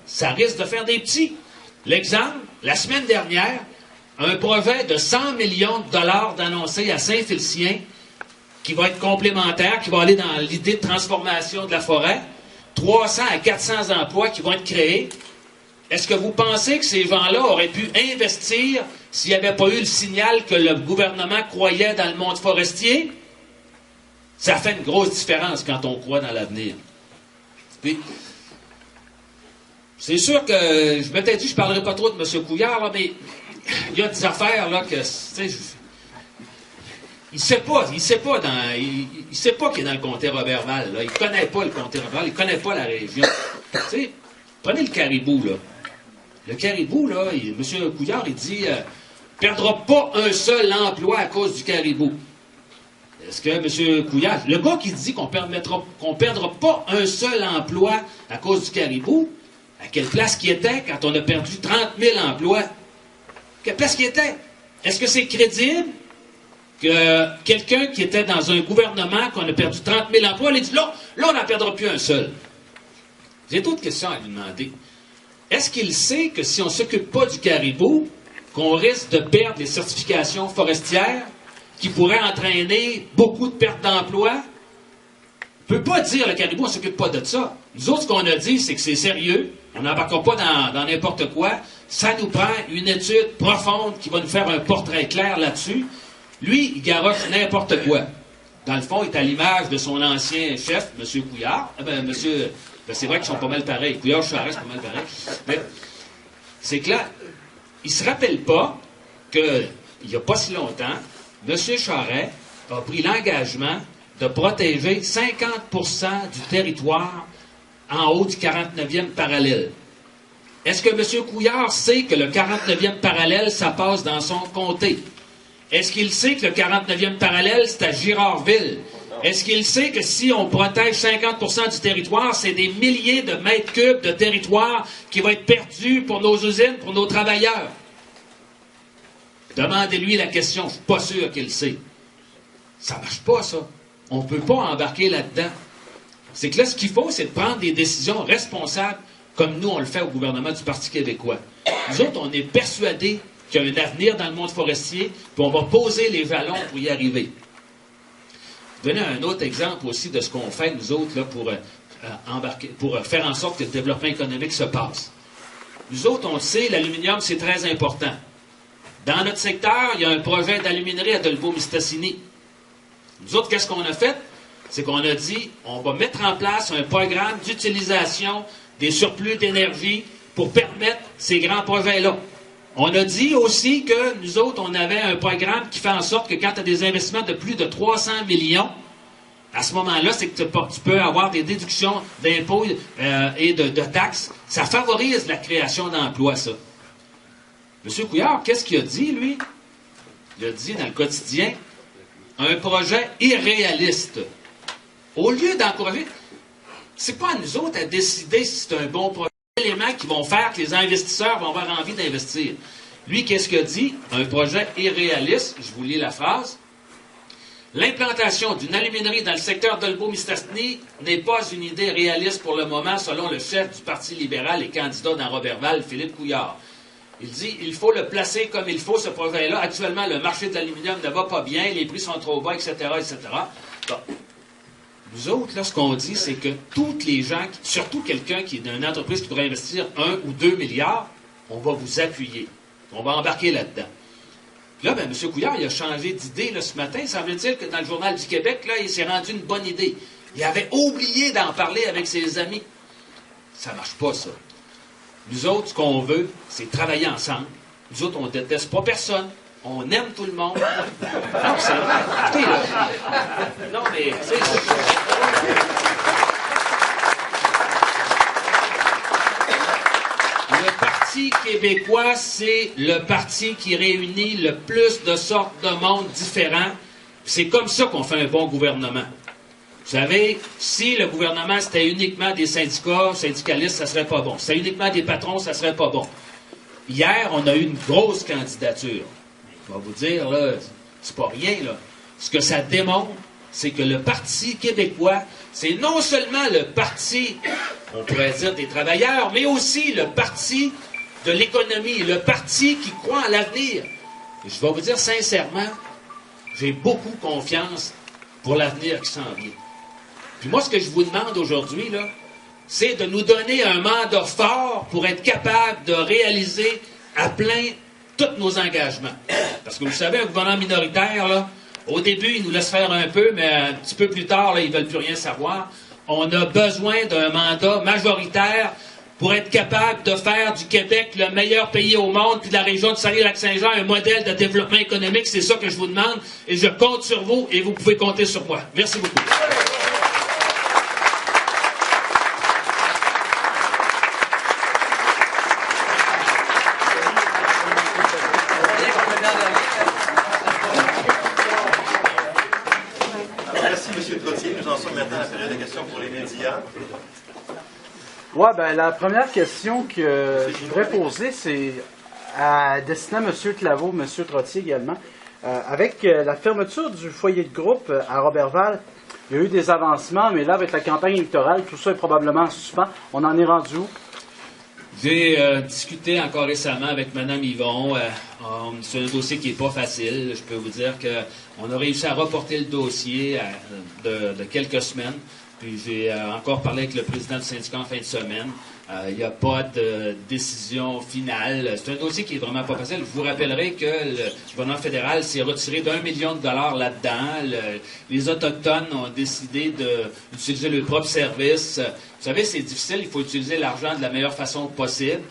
ça risque de faire des petits. L'exemple, la semaine dernière, un projet de 100 millions de dollars d'annoncé à Saint-Félicien, qui va être complémentaire, qui va aller dans l'idée de transformation de la forêt, 300 à 400 emplois qui vont être créés. Est-ce que vous pensez que ces gens-là auraient pu investir s'il n'y avait pas eu le signal que le gouvernement croyait dans le monde forestier? Ça fait une grosse différence quand on croit dans l'avenir. Puis, c'est sûr que je m'étais dit, je ne parlerai pas trop de M. Couillard, là, mais il y a des affaires là que, tu sais, il sait pas qu'il est dans le comté Roberval. Là. Il ne connaît pas le comté Roberval, il ne connaît pas la région. Tu sais, prenez le caribou, là. Le caribou, là, M. Couillard, il dit perdra pas un seul emploi à cause du caribou. Est-ce que M. Couillard, le gars qui dit qu'on perdra pas un seul emploi à cause du caribou, à quelle place qu'il était quand on a perdu 30 000 emplois? Quelle place qu'il était? Est-ce que c'est crédible que quelqu'un qui était dans un gouvernement qu'on a perdu 30 000 emplois, il dit là, on n'en perdra plus un seul? J'ai d'autres questions à lui demander. Est-ce qu'il sait que si on ne s'occupe pas du caribou, qu'on risque de perdre les certifications forestières qui pourraient entraîner beaucoup de pertes d'emplois? On ne peut pas dire le caribou, on ne s'occupe pas de ça. Nous autres, ce qu'on a dit, c'est que c'est sérieux. On n'embarquera pas dans n'importe quoi. Ça nous prend une étude profonde qui va nous faire un portrait clair là-dessus. Lui, il garoche n'importe quoi. Dans le fond, il est à l'image de son ancien chef, M. Couillard. C'est vrai qu'ils sont pas mal pareils. Couillard, Charest, c'est pas mal pareil. Mais c'est que là, il ne se rappelle pas qu'il n'y a pas si longtemps, M. Charest a pris l'engagement de protéger 50% du territoire en haut du 49e parallèle. Est-ce que M. Couillard sait que le 49e parallèle, ça passe dans son comté? Est-ce qu'il sait que le 49e parallèle, c'est à Girardville? Est-ce qu'il sait que si on protège 50% du territoire, c'est des milliers de mètres cubes de territoire qui vont être perdus pour nos usines, pour nos travailleurs? Demandez-lui la question, je ne suis pas sûr qu'il sait. Ça ne marche pas, ça. On ne peut pas embarquer là-dedans. C'est que là, ce qu'il faut, c'est de prendre des décisions responsables, comme nous, on le fait au gouvernement du Parti québécois. Nous autres, on est persuadés qu'il y a un avenir dans le monde forestier, puis on va poser les jalons pour y arriver. Je vais donner un autre exemple aussi de ce qu'on fait, nous autres, là, pour faire en sorte que le développement économique se passe. Nous autres, on le sait, l'aluminium, c'est très important. Dans notre secteur, il y a un projet d'aluminerie à Dolbeau-Mistassini. Nous autres, qu'est-ce qu'on a fait? C'est qu'on a dit, on va mettre en place un programme d'utilisation des surplus d'énergie pour permettre ces grands projets-là. On a dit aussi que nous autres, on avait un programme qui fait en sorte que quand tu as des investissements de plus de 300 millions, à ce moment-là, c'est que tu peux avoir des déductions d'impôts et de taxes. Ça favorise la création d'emplois, ça. M. Couillard, qu'est-ce qu'il a dit, lui? Il a dit dans le quotidien, un projet irréaliste. Au lieu d'encourager, c'est pas à nous autres à décider si c'est un bon projet. Éléments qui vont faire que les investisseurs vont avoir envie d'investir. Lui, qu'est-ce qu'il a dit? Un projet irréaliste, je vous lis la phrase. L'implantation d'une aluminerie dans le secteur d'Olbeau-Mistassini n'est pas une idée réaliste pour le moment, selon le chef du Parti libéral et candidat dans Roberval, Philippe Couillard. Il dit, il faut le placer comme il faut, ce projet-là. Actuellement, le marché de l'aluminium ne va pas bien, les prix sont trop bas, etc., etc. Bon. Nous autres, là, ce qu'on dit, c'est que toutes les gens, surtout quelqu'un qui est d'une entreprise qui pourrait investir 1 ou 2 milliards, on va vous appuyer. On va embarquer là-dedans. Puis là, M. Couillard, il a changé d'idée là, ce matin. Ça veut dire que dans le Journal du Québec, là, il s'est rendu une bonne idée. Il avait oublié d'en parler avec ses amis. Ça ne marche pas, ça. Nous autres, ce qu'on veut, c'est travailler ensemble. Nous autres, on ne déteste pas personne. On aime tout le monde. Non, c'est vrai. Écoutez, là. Non, mais, c'est ça. Le Parti québécois, c'est le parti qui réunit le plus de sortes de monde différents. C'est comme ça qu'on fait un bon gouvernement. Vous savez, si le gouvernement, c'était uniquement des syndicats, syndicalistes, ça serait pas bon. Si c'était uniquement des patrons, ça serait pas bon. Hier, on a eu une grosse candidature. Je vais vous dire, là, c'est pas rien, là. Ce que ça démontre, c'est que le Parti québécois, c'est non seulement le parti, on pourrait dire, des travailleurs, mais aussi le parti de l'économie, le parti qui croit en l'avenir. Et je vais vous dire sincèrement, j'ai beaucoup confiance pour l'avenir qui s'en vient. Puis moi, ce que je vous demande aujourd'hui, là, c'est de nous donner un mandat fort pour être capable de réaliser à plein tous nos engagements. Parce que vous savez, un gouvernement minoritaire, là, au début, ils nous laissent faire un peu, mais un petit peu plus tard, là, ils ne veulent plus rien savoir. On a besoin d'un mandat majoritaire pour être capable de faire du Québec le meilleur pays au monde, puis de la région de Saguenay-Lac-Saint-Jean un modèle de développement économique. C'est ça que je vous demande, et je compte sur vous, et vous pouvez compter sur moi. Merci beaucoup. Pour les médias. Oui, ben la première question que je voudrais poser, c'est à destiner à M. Claveau, M. Trottier également. Avec la fermeture du foyer de groupe à Roberval, il y a eu des avancements, mais là, avec la campagne électorale, tout ça est probablement en suspens. On en est rendu où? J'ai discuté encore récemment avec Mme Yvon. C'est un dossier qui n'est pas facile. Je peux vous dire qu'on a réussi à reporter le dossier de quelques semaines. Puis j'ai encore parlé avec le président du syndicat en fin de semaine. Il n'y a pas de décision finale. C'est un dossier qui est vraiment pas facile. Je vous rappellerai que le gouvernement fédéral s'est retiré d'1 million de dollars là-dedans. Les Autochtones ont décidé d'utiliser leur propre service. Vous savez, c'est difficile. Il faut utiliser l'argent de la meilleure façon possible.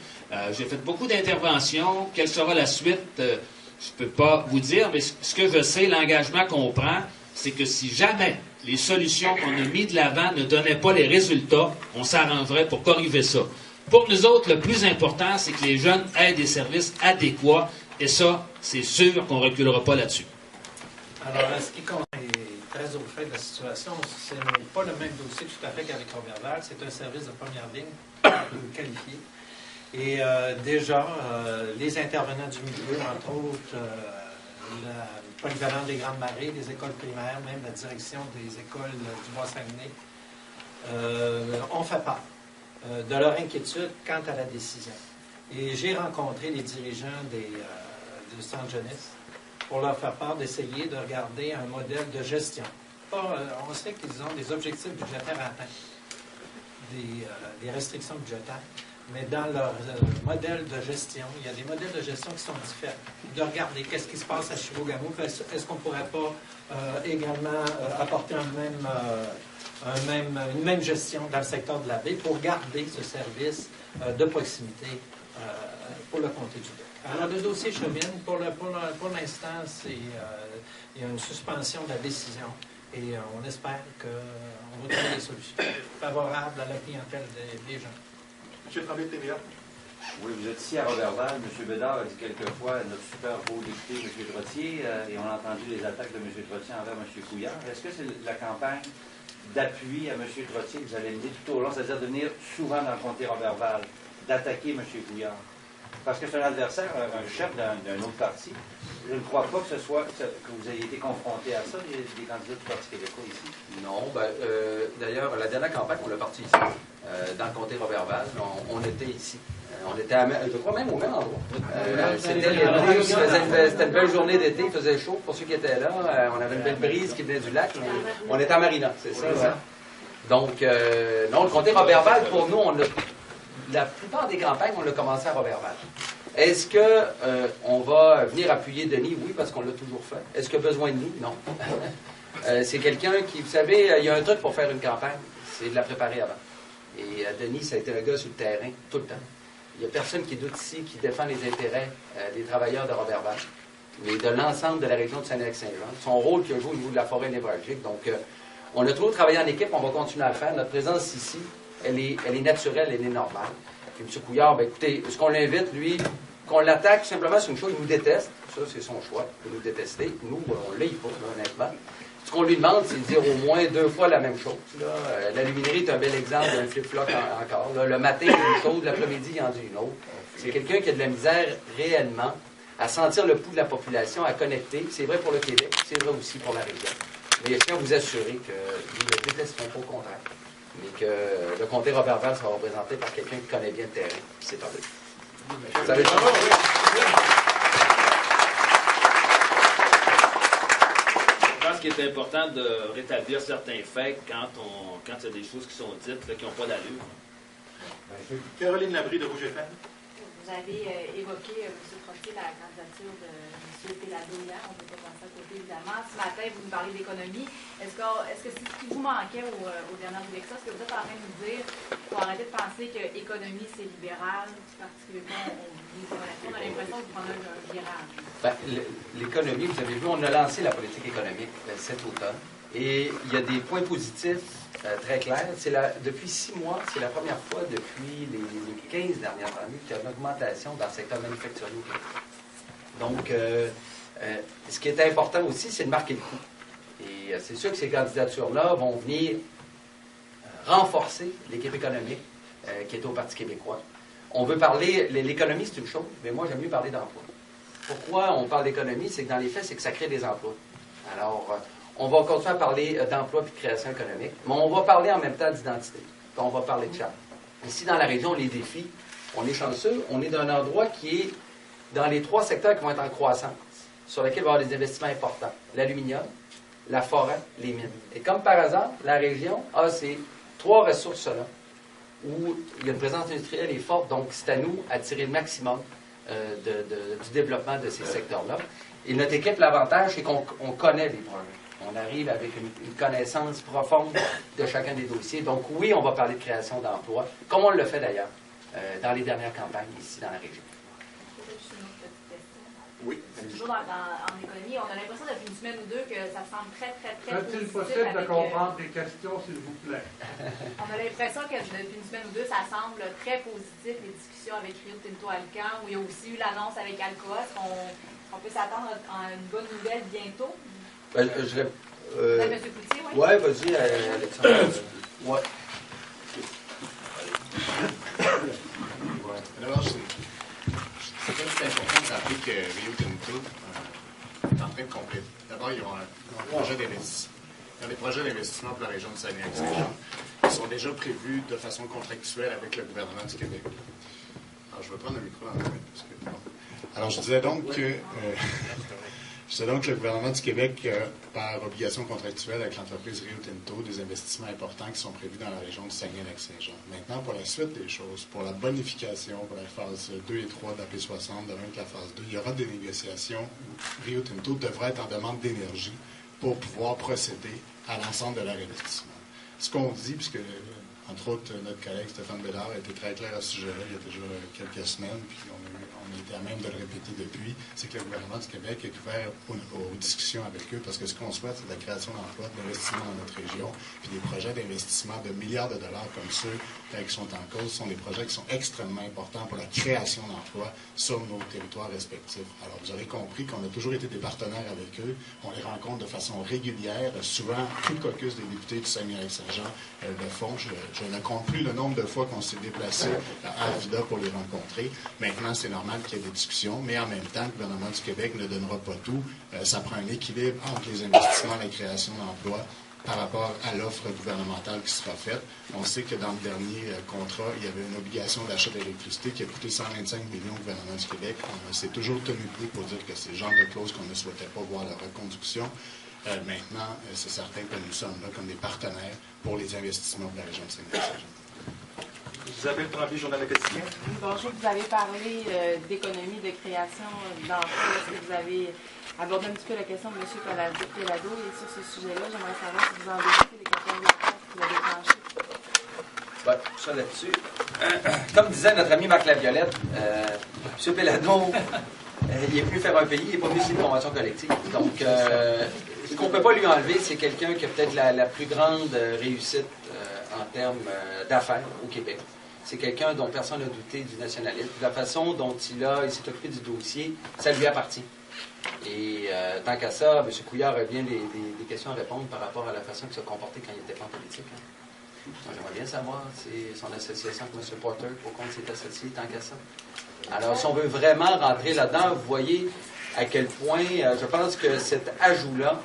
J'ai fait beaucoup d'interventions. Quelle sera la suite? Je ne peux pas vous dire, mais ce que je sais, l'engagement qu'on prend, c'est que si jamais les solutions qu'on a mises de l'avant ne donnaient pas les résultats, on s'arrangerait pour corriger ça. Pour nous autres, le plus important, c'est que les jeunes aient des services adéquats, et ça, c'est sûr qu'on ne reculera pas là-dessus. Alors, en ce qui concerne très au fait de la situation, ce n'est pas le même dossier tout à fait qu'avec Roberval. C'est un service de première ligne qualifié. Et déjà, les intervenants du milieu, entre autres, la polyvalente des Grandes Marées, des écoles primaires, même la direction des écoles du Bas-Saguenay, ont fait part de leur inquiétude quant à la décision. Et j'ai rencontré les dirigeants du centre jeunesse pour leur faire part d'essayer de regarder un modèle de gestion. On sait qu'ils ont des objectifs budgétaires à atteindre, des restrictions budgétaires, mais dans leur modèle de gestion, il y a des modèles de gestion qui sont différents. De regarder qu'est-ce qui se passe à Chibougamau, est-ce qu'on ne pourrait pas également apporter une même gestion dans le secteur de la baie pour garder ce service de proximité pour le comté du Québec. Alors, le dossier chemine. Pour l'instant, il y a une suspension de la décision et on espère qu'on va trouver des solutions favorables à la clientèle des gens. M. Tremblay de TVA. Oui, vous êtes ici à Roberval. M. Bédard a dit quelquefois notre super beau député, M. Trottier, et on a entendu les attaques de M. Trottier envers M. Couillard. Est-ce que c'est la campagne d'appui à M. Trottier que vous allez mener tout au long, c'est-à-dire de venir souvent dans le comté Roberval, d'attaquer M. Couillard? Parce que c'est un adversaire, un chef d'un autre parti. Je ne crois pas que vous ayez été confronté à ça, des candidats du Parti québécois ici. Non, d'ailleurs, la dernière campagne, on l'a parti ici, dans le comté Roberval. On était ici. On était, je crois, même au même endroit. C'était une belle journée d'été, il faisait chaud pour ceux qui étaient là. On avait une belle brise qui venait du lac, mais on était à Marina, c'est ça. Ouais. Donc, non, le comté Roberval, pour nous, la plupart des campagnes, on l'a commencé à Roberval. Est-ce qu'on va venir appuyer Denis? Oui, parce qu'on l'a toujours fait. Est-ce qu'il a besoin de nous? Non. C'est quelqu'un qui, vous savez, il y a un truc pour faire une campagne, c'est de la préparer avant. Et Denis, ça a été un gars sur le terrain, tout le temps. Il n'y a personne qui doute ici, qui défend les intérêts des travailleurs de Roberval, mais de l'ensemble de la région de Saguenay-Lac-Saint-Jean. Son rôle qu'il a joué au niveau de la forêt névralgique. Donc, on a toujours travaillé en équipe, on va continuer à le faire. Notre présence ici, elle est naturelle, elle est normale. Puis M. Couillard, écoutez, est-ce qu'on l'invite, lui, qu'on l'attaque, simplement, c'est une chose, il nous déteste. Ça, c'est son choix, de nous détester. Nous, on ne l'aime pas, honnêtement. Ce qu'on lui demande, c'est de dire au moins 2 fois la même chose. La luminerie est un bel exemple d'un flip-flop encore. Là, le matin, il y a une chose, l'après-midi, il y en a une autre. C'est quelqu'un qui a de la misère réellement à sentir le pouls de la population, à connecter. C'est vrai pour le Québec, c'est vrai aussi pour la région. Mais je tiens à vous assurer que nous ne détesterons pas au contraire, mais que le comté Roberval sera représenté par quelqu'un qui connaît bien le terrain. C'est tant mieux. Vous savez Je pense qu'il est important de rétablir certains faits quand il y a des choses qui sont dites là, qui n'ont pas d'allure. Caroline Labrie de Rouge FM. Vous avez évoqué, M. Trottier, la candidature de M. Pellado hier. On ne peut pas passer à côté, évidemment. Ce matin, vous nous parlez d'économie. Est-ce que c'est ce qui vous manquait aux dernières élections? Est-ce que vous êtes en train de nous dire qu'il faut arrêter de penser que l'économie, c'est libéral, particulièrement on a l'impression de prendre un virage? Ben, l'économie, vous avez vu, on a lancé la politique économique cet automne. Et il y a des points positifs très clairs. Depuis 6 mois, c'est la première fois depuis les 15 dernières années qu'il y a une augmentation dans le secteur manufacturier. Donc, ce qui est important aussi, c'est de marquer le coup. Et c'est sûr que ces candidatures-là vont venir renforcer l'équipe économique qui est au Parti québécois. On veut parler, l'économie c'est une chose, mais moi j'aime mieux parler d'emploi. Pourquoi on parle d'économie? C'est que dans les faits, c'est que ça crée des emplois. Alors, on va continuer à parler d'emploi et de création économique, mais on va parler en même temps d'identité. On va parler de charme. Ici, dans la région, les défis, on est chanceux, on est dans un endroit qui est dans les 3 secteurs qui vont être en croissance, sur lesquels il va y avoir des investissements importants. L'aluminium, la forêt, les mines. Et comme par hasard, la région a ces 3 ressources-là, où il y a une présence industrielle est forte, donc c'est à nous à tirer le maximum du développement de ces secteurs-là. Et notre équipe, l'avantage, c'est qu'on connaît les projets. On arrive avec une connaissance profonde de chacun des dossiers. Donc oui, on va parler de création d'emplois, comme on le fait d'ailleurs dans les dernières campagnes ici dans la région. Oui. Toujours en économie, on a l'impression depuis une semaine ou deux que ça semble très Est-il positif. possible de comprendre les questions, s'il vous plaît? On a l'impression que depuis une semaine ou deux, ça semble très positif, les discussions avec Rio Tinto Alcan, où il y a aussi eu l'annonce avec Alcoa. Est-ce qu'on peut s'attendre à une bonne nouvelle bientôt? M. Cloutier, oui? Oui, vas-y, Alexandre. Ouais. Alors, c'est important de rappeler que Rio Tinto est en train de compléter. D'abord, ils ont un projet d'investissement. Ils ont des projets d'investissement pour la région de Saguenay-Lac-Saint-Jean. Ils sont déjà prévus de façon contractuelle avec le gouvernement du Québec. Alors, je vais prendre le micro en main. Alors, je disais donc que... C'est donc le gouvernement du Québec, par obligation contractuelle avec l'entreprise Rio Tinto, des investissements importants qui sont prévus dans la région du Saguenay-Lac-Saint-Jean. Maintenant, pour la suite des choses, pour la bonification, pour la phase 2 et 3 d'AP60, de même que la phase 2, il y aura des négociations où Rio Tinto devra être en demande d'énergie pour pouvoir procéder à l'ensemble de leur investissement. Ce qu'on dit, puisque entre autres notre collègue Stéphane Bédard a été très clair à ce sujet-là il y a déjà quelques semaines, puis on était à même de le répéter depuis, c'est que le gouvernement du Québec est ouvert aux discussions avec eux, parce que ce qu'on souhaite, c'est de la création d'emplois, de l'investissement dans notre région, puis des projets d'investissement de milliards de dollars comme ceux qui sont en cause sont des projets qui sont extrêmement importants pour la création d'emplois sur nos territoires respectifs. Alors, vous aurez compris qu'on a toujours été des partenaires avec eux, on les rencontre de façon régulière, souvent tout le caucus des députés du Saguenay-Lac-Saint-Jean le font. Je ne compte plus le nombre de fois qu'on s'est déplacé à Arvida pour les rencontrer. Maintenant, c'est normal qu'il y ait des discussions, mais en même temps, le gouvernement du Québec ne donnera pas tout. Ça prend un équilibre entre les investissements et la création d'emplois par rapport à l'offre gouvernementale qui sera faite. On sait que dans le dernier contrat, il y avait une obligation d'achat d'électricité qui a coûté 125 millions au gouvernement du Québec. On s'est toujours tenu prêt pour dire que c'est le genre de clause qu'on ne souhaitait pas voir la reconduction. Maintenant, c'est certain que nous sommes là comme des partenaires pour les investissements de la région de Saguenay-Lac-Saint-Jean. Isabelle Tremblay, Journal Le Quotidien. Bonjour, vous avez parlé d'économie, de création d'emplois. Est-ce que vous avez abordé un petit peu la question de M. Pellado? Et sur ce sujet-là, j'aimerais savoir si vous en décidez les campagnes d'élections que vous avez tranchées. Ben, ça là-dessus. Comme disait notre ami Marc Laviolette, M. Pellado, il est venu faire un pays, il n'est pas venu signer une convention collective. Donc, ce qu'on ne peut pas lui enlever, c'est quelqu'un qui a peut-être la plus grande réussite en termes d'affaires au Québec. C'est quelqu'un dont personne n'a douté du nationalisme. La façon dont il s'est occupé du dossier, ça lui appartient. Et tant qu'à ça, M. Couillard a bien des questions à répondre par rapport à la façon qu'il s'est comporté quand il n'était pas en politique. Moi, j'aimerais bien savoir son association avec M. Porter, pourquoi on s'est associé tant qu'à ça. Alors, si on veut vraiment rentrer là-dedans, vous voyez à quel point je pense que cet ajout-là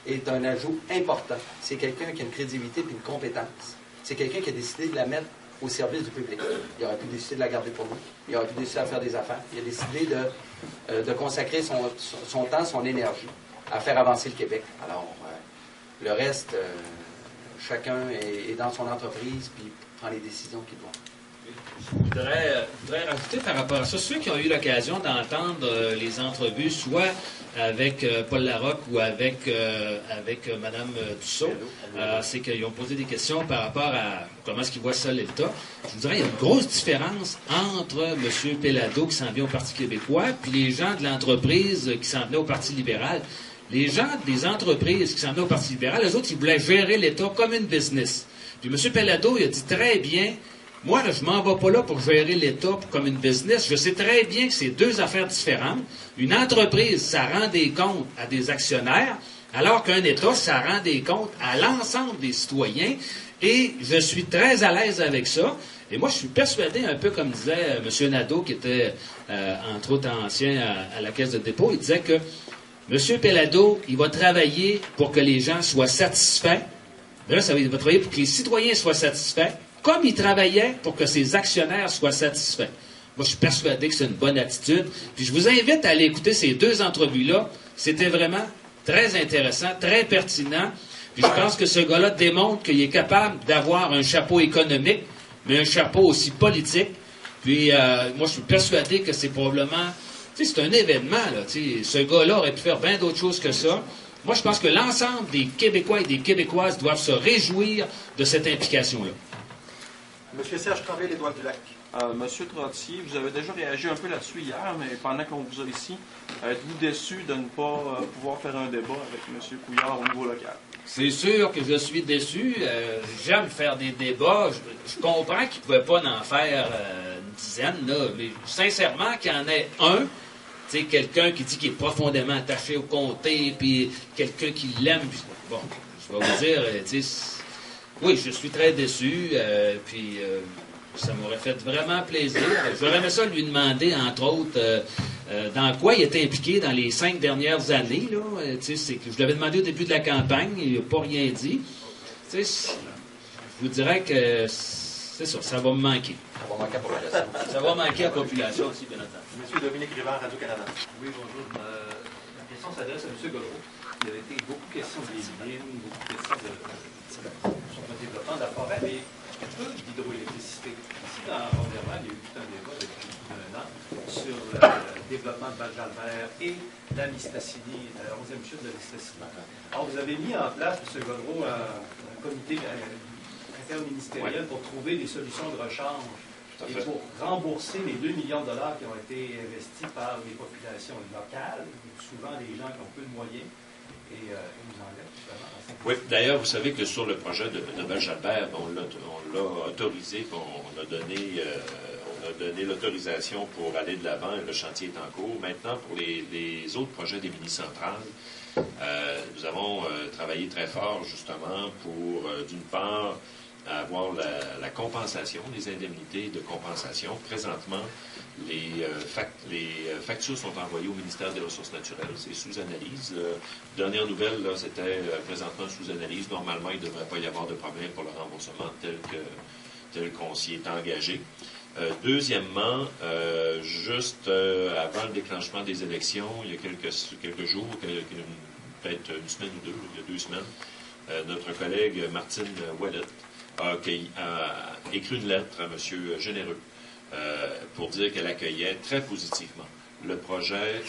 est un ajout important. C'est quelqu'un qui a une crédibilité et une compétence. C'est quelqu'un qui a décidé de la mettre au service du public. Il aurait pu décider de la garder pour lui. Il aurait pu décider de faire des affaires. Il a décidé de consacrer son temps, son énergie à faire avancer le Québec. Alors, le reste, chacun est dans son entreprise puis prend les décisions qu'il doit. Je voudrais rajouter par rapport à ça, ceux qui ont eu l'occasion d'entendre les entrevues, soit avec Paul Larocque ou avec Mme Dussault, c'est qu'ils ont posé des questions par rapport à comment est-ce qu'ils voient ça, l'État. Je vous dirais, il y a une grosse différence entre M. Péladeau qui s'en vient au Parti québécois puis les gens de l'entreprise qui s'en venaient au Parti libéral. Les gens des entreprises qui s'en venaient au Parti libéral, eux autres, ils voulaient gérer l'État comme une business. Puis M. Péladeau, il a dit très bien, moi, là, je m'en vais pas là pour gérer l'État comme une business. Je sais très bien que c'est deux affaires différentes. Une entreprise, ça rend des comptes à des actionnaires, alors qu'un État, ça rend des comptes à l'ensemble des citoyens. Et je suis très à l'aise avec ça. Et moi, je suis persuadé, un peu comme disait M. Nadeau, qui était, entre autres, ancien à la Caisse de dépôt, il disait que M. Péladeau, il va travailler pour que les gens soient satisfaits. Là, il va travailler pour que les citoyens soient satisfaits, comme il travaillait pour que ses actionnaires soient satisfaits. Moi, je suis persuadé que c'est une bonne attitude. Puis je vous invite à aller écouter ces deux entrevues-là. C'était vraiment très intéressant, très pertinent. Puis je pense que ce gars-là démontre qu'il est capable d'avoir un chapeau économique, mais un chapeau aussi politique. Puis moi, je suis persuadé que c'est probablement... Tu sais, c'est un événement, là. Tu sais, ce gars-là aurait pu faire bien d'autres choses que ça. Moi, je pense que l'ensemble des Québécois et des Québécoises doivent se réjouir de cette implication-là. Monsieur Serge Tremblay, l'Étoile du Lac. Monsieur Trottier, vous avez déjà réagi un peu là-dessus hier, mais pendant qu'on vous a ici, êtes-vous déçu de ne pas pouvoir faire un débat avec M. Couillard au niveau local? C'est sûr que je suis déçu. J'aime faire des débats. Je comprends qu'il ne pouvait pas en faire une dizaine, là, mais sincèrement, qu'il y en ait un, tu sais, quelqu'un qui dit qu'il est profondément attaché au comté, puis quelqu'un qui l'aime. Bon, je vais vous dire, tu sais, oui, je suis très déçu, puis ça m'aurait fait vraiment plaisir. J'aurais aimé ça lui demander, entre autres, dans quoi il était impliqué dans les 5 dernières années. Là. C'est que je lui avais demandé au début de la campagne, il n'a pas rien dit. Je vous dirais que c'est ça, ça va me manquer. Ça va manquer à la population. Ça va manquer à la population aussi, bien entendu. Monsieur Dominique Rivard, Radio-Canada. Oui, bonjour. La question s'adresse à M. Godreau. Il y avait été beaucoup de questions des mines, beaucoup de questions sur le développement de la forêt, mais peu d'hydroélectricité. Ici, dans Ronderval, il y a eu tout un débat depuis 1 an sur le développement de Val-Jalbert et la Mistassini, la 11e chute de Mistassini. Alors, vous avez mis en place, M. Godreau, un comité interministériel pour trouver des solutions de rechange et pour rembourser les 2 millions de dollars qui ont été investis par les populations locales, souvent des gens qui ont peu de moyens, et nous enlèvent justement. Oui, d'ailleurs, vous savez que sur le projet de Val-Jalbert, on l'a autorisé, on a donné l'autorisation pour aller de l'avant, et le chantier est en cours. Maintenant, pour les autres projets des mini-centrales, nous avons travaillé très fort, justement, pour, d'une part, avoir la compensation, les indemnités de compensation. Présentement, les factures sont envoyées au ministère des Ressources naturelles. C'est sous analyse. Dernière nouvelle, là, c'était présentement sous analyse. Normalement, il ne devrait pas y avoir de problème pour le remboursement tel qu'on s'y est engagé. Deuxièmement, juste avant le déclenchement des élections, il y a quelques jours, peut-être une semaine ou deux, il y a 2 semaines, notre collègue Martine Ouellet a écrit une lettre à M. Généreux pour dire qu'elle accueillait très positivement le projet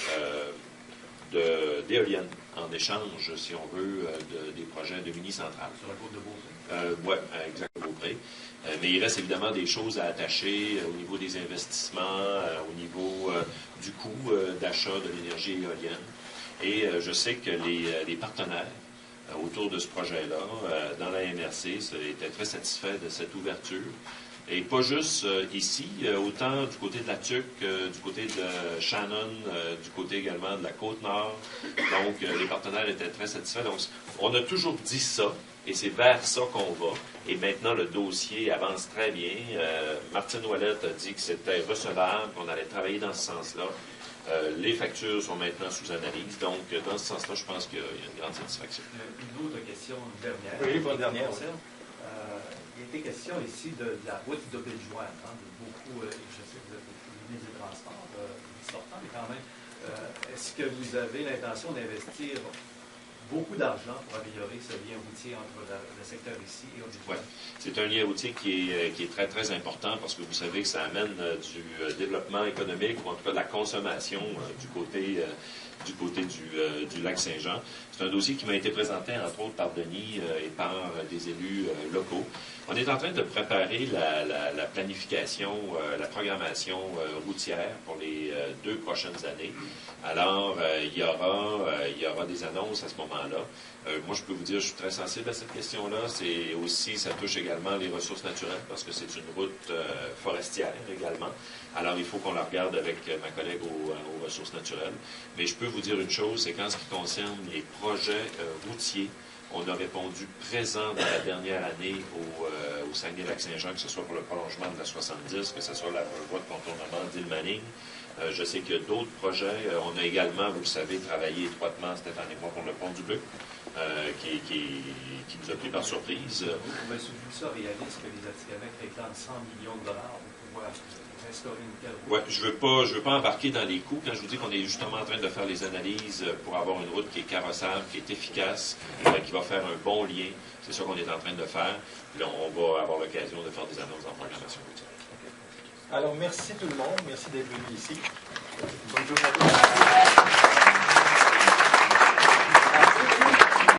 d'éoliennes en échange, si on veut, des projets de mini-centrales. Sur la côte de Beaupré? Oui, exactement, Beaupré. Mais il reste évidemment des choses à attacher au niveau des investissements, au niveau du coût d'achat de l'énergie éolienne. Et je sais que les partenaires autour de ce projet-là, dans la MRC, étaient très satisfaits de cette ouverture. Et pas juste ici, autant du côté de la TUC, du côté de Shannon, du côté également de la Côte-Nord. Donc, les partenaires étaient très satisfaits. Donc, on a toujours dit ça, et c'est vers ça qu'on va. Et maintenant, le dossier avance très bien. Martine Ouellet a dit que c'était recevable, qu'on allait travailler dans ce sens-là. Les factures sont maintenant sous analyse. Donc, dans ce sens-là, je pense qu'il y a une grande satisfaction. Une autre question, une dernière. Oui, pas une dernière. Il était question ici de la route de Bellejoie. Beaucoup, je sais que vous êtes le ministre des Transports sortant, mais quand même, est-ce que vous avez l'intention d'investir beaucoup d'argent pour améliorer ce lien routier entre le secteur ici et au Oui, c'est un lien routier qui est très, très important parce que vous savez que ça amène du développement économique ou en tout cas de la consommation du côté du lac Saint-Jean. C'est un dossier qui m'a été présenté, entre autres, par Denis et par des élus locaux. On est en train de préparer la planification, la programmation routière pour les 2 prochaines années. Alors, il y aura des annonces à ce moment-là. Moi, je peux vous dire, je suis très sensible à cette question-là. C'est aussi, ça touche également les ressources naturelles parce que c'est une route forestière également. Alors, il faut qu'on la regarde avec ma collègue aux ressources naturelles. Mais je peux vous dire une chose, c'est qu'en ce qui concerne les projets routiers, on a répondu présent dans la dernière année au Saguenay-Lac-Saint-Jean, que ce soit pour le prolongement de la 70, que ce soit la voie de contournement d'Île-Maline. Je sais qu'il y a d'autres projets. On a également, vous le savez, travaillé étroitement Stéphane et moi pour le pont du Bleu, qui nous a pris par surprise. Vous pouvez soulever ça réaliste que les Atikamekw réclament 100 millions de dollars pour pouvoir restaurer une telle route? Oui, je veux pas embarquer dans les coûts quand je vous dis qu'on est justement en train de faire les analyses pour avoir une route qui est carrossable, qui est efficace, qui va faire un bon lien. C'est ça qu'on est en train de faire. Puis là, on va avoir l'occasion de faire des annonces en programmation routière. Alors, merci tout le monde. Merci d'être venu ici. Bonne journée à tous.